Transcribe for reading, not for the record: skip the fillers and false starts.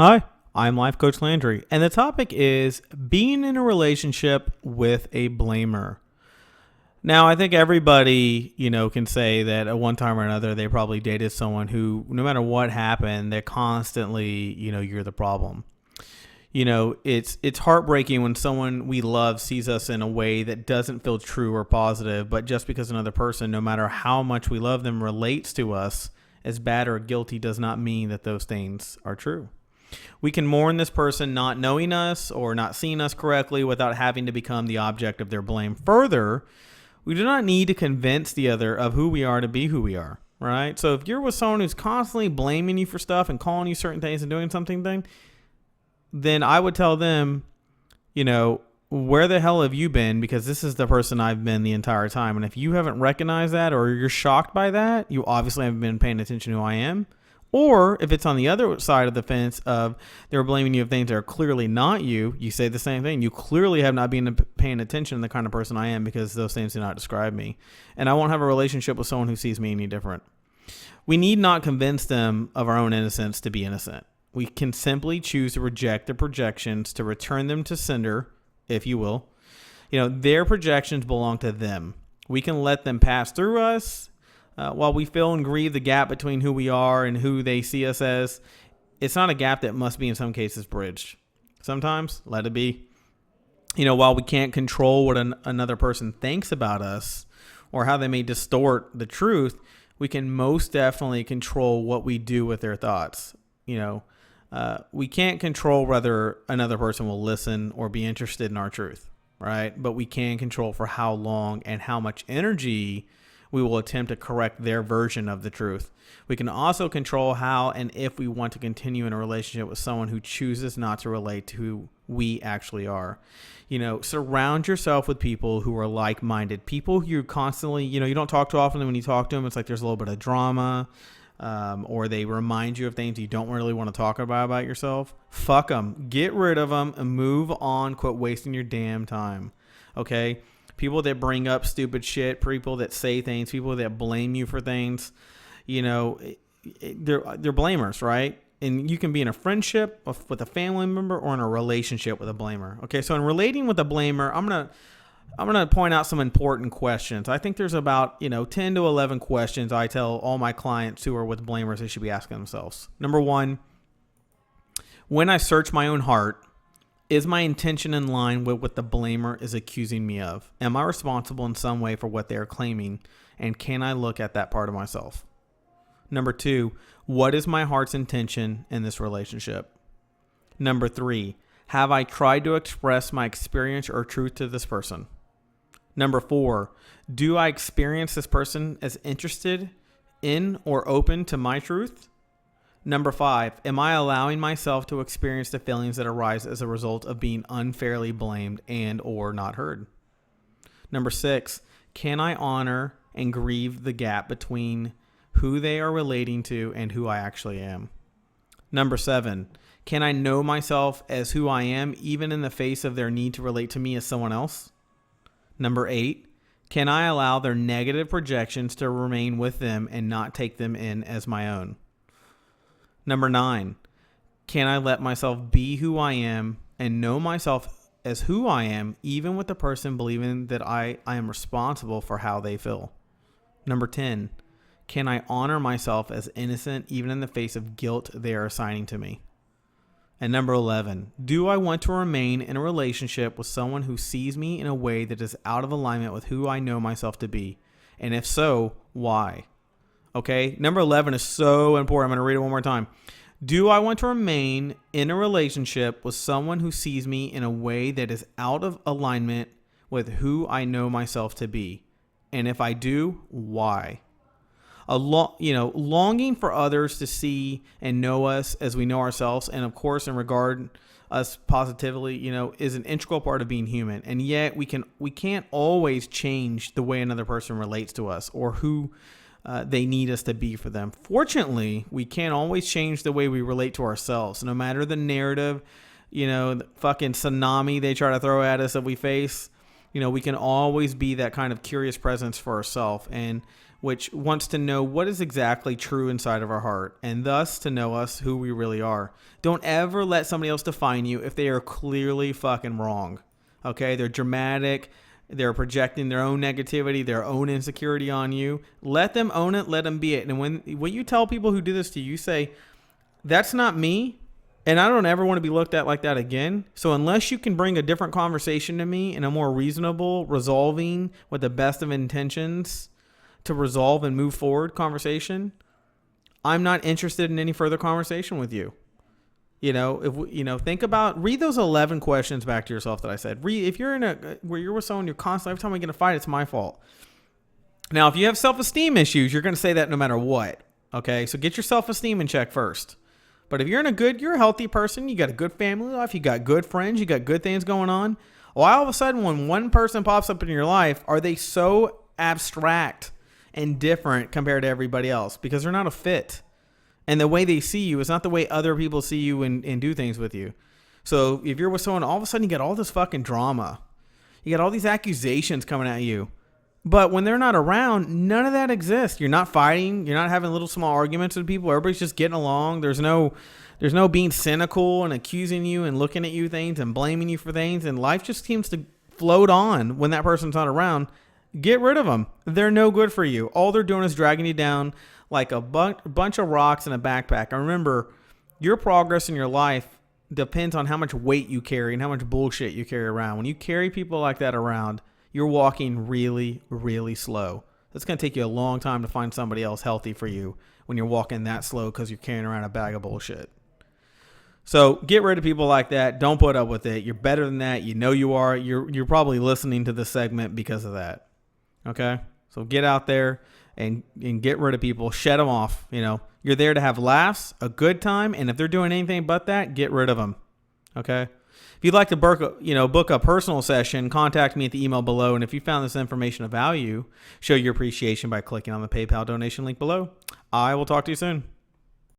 Hi, I'm Life Coach Landry, and the topic is being in a relationship with a blamer. Now, I think everybody, can say that at one time or another they probably dated someone who, no matter what happened, they're constantly, you're the problem. It's heartbreaking when someone we love sees us in a way that doesn't feel true or positive, but just because another person, no matter how much we love them, relates to us as bad or guilty does not mean that those things are true. We can mourn this person not knowing us or not seeing us correctly without having to become the object of their blame. Further, we do not need to convince the other of who we are to be who we are, right? So if you're with someone who's constantly blaming you for stuff and calling you certain things and doing something, then I would tell them, where the hell have you been? Because this is the person I've been the entire time. And if you haven't recognized that or you're shocked by that, you obviously haven't been paying attention to who I am. Or if it's on the other side of the fence of they're blaming you of things that are clearly not you, you say the same thing. You clearly have not been paying attention to the kind of person I am because those things do not describe me. And I won't have a relationship with someone who sees me any different. We need not convince them of our own innocence to be innocent. We can simply choose to reject their projections, to return them to sender, if you will. Their projections belong to them. We can let them pass through us. While we feel and grieve the gap between who we are and who they see us as, it's not a gap that must be in some cases bridged. Sometimes, let it be. While we can't control what another person thinks about us or how they may distort the truth, we can most definitely control what we do with their thoughts. We can't control whether another person will listen or be interested in our truth, right? But we can control for how long and how much energy we will attempt to correct their version of the truth. We can also control how and if we want to continue in a relationship with someone who chooses not to relate to who we actually are. Surround yourself with people who are like-minded, people who you constantly, you don't talk too often. And when you talk to them, it's like there's a little bit of drama, or they remind you of things you don't really want to talk about yourself. Fuck them. Get rid of them and move on. Quit wasting your damn time. Okay? People that bring up stupid shit, people that say things, people that blame you for things, they're blamers, right? And you can be in a friendship with a family member or in a relationship with a blamer. Okay, so in relating with a blamer, I'm gonna point out some important questions. I think there's about 10 to 11 questions I tell all my clients who are with blamers they should be asking themselves. Number one, when I search my own heart, is my intention in line with what the blamer is accusing me of? Am I responsible in some way for what they are claiming? And can I look at that part of myself? Number two, what is my heart's intention in this relationship? Number three, have I tried to express my experience or truth to this person? Number four, do I experience this person as interested in or open to my truth? Number five, am I allowing myself to experience the feelings that arise as a result of being unfairly blamed and or not heard? Number six, can I honor and grieve the gap between who they are relating to and who I actually am? Number seven, can I know myself as who I am even in the face of their need to relate to me as someone else? Number eight, can I allow their negative projections to remain with them and not take them in as my own? Number nine, can I let myself be who I am and know myself as who I am, even with the person believing that I am responsible for how they feel? Number 10, can I honor myself as innocent, even in the face of guilt they are assigning to me? And number 11, do I want to remain in a relationship with someone who sees me in a way that is out of alignment with who I know myself to be? And if so, why? Okay, number 11 is so important. I'm going to read it one more time. Do I want to remain in a relationship with someone who sees me in a way that is out of alignment with who I know myself to be? And if I do, why? Longing for others to see and know us as we know ourselves, and of course, in regard us positively, is an integral part of being human. And yet, we can't always change the way another person relates to us or who they need us to be for them. Fortunately, we can't always change the way we relate to ourselves. No matter the narrative, the fucking tsunami they try to throw at us that we face, we can always be that kind of curious presence for ourselves. And which wants to know what is exactly true inside of our heart, and thus to know us, who we really are. Don't ever let somebody else define you if they are clearly fucking wrong. Okay? They're dramatic. They're projecting their own negativity, their own insecurity on you. Let them own it. Let them be it. And when you tell people who do this to you, you say, that's not me, and I don't ever want to be looked at like that again. So unless you can bring a different conversation to me in a more reasonable, resolving with the best of intentions to resolve and move forward conversation, I'm not interested in any further conversation with you. Think about, read those 11 questions back to yourself that I said. If you're where you're with someone, you're constantly, every time we get in a fight, it's my fault. Now, if you have self-esteem issues, you're going to say that no matter what. Okay. So get your self-esteem in check first. But if you're a healthy person, you got a good family life, you got good friends, you got good things going on. Well, all of a sudden, when one person pops up in your life, are they so abstract and different compared to everybody else? Because they're not a fit. And the way they see you is not the way other people see you and do things with you. So if you're with someone, all of a sudden you get all this fucking drama. You got all these accusations coming at you. But when they're not around, none of that exists. You're not fighting. You're not having little small arguments with people. Everybody's just getting along. There's no being cynical and accusing you and looking at you things and blaming you for things. And life just seems to float on when that person's not around. Get rid of them. They're no good for you. All they're doing is dragging you down like a bunch of rocks in a backpack. And remember, your progress in your life depends on how much weight you carry and how much bullshit you carry around. When you carry people like that around, you're walking really, really slow. It's going to take you a long time to find somebody else healthy for you when you're walking that slow because you're carrying around a bag of bullshit. So get rid of people like that. Don't put up with it. You're better than that. You know you are. You're probably listening to this segment because of that. Okay? So get out there and get rid of people. Shed them off. You're there to have laughs, a good time, and if they're doing anything but that, get rid of them. Okay? If you'd like to book a personal session, contact me at the email below. And if you found this information of value, show your appreciation by clicking on the PayPal donation link below. I will talk to you soon.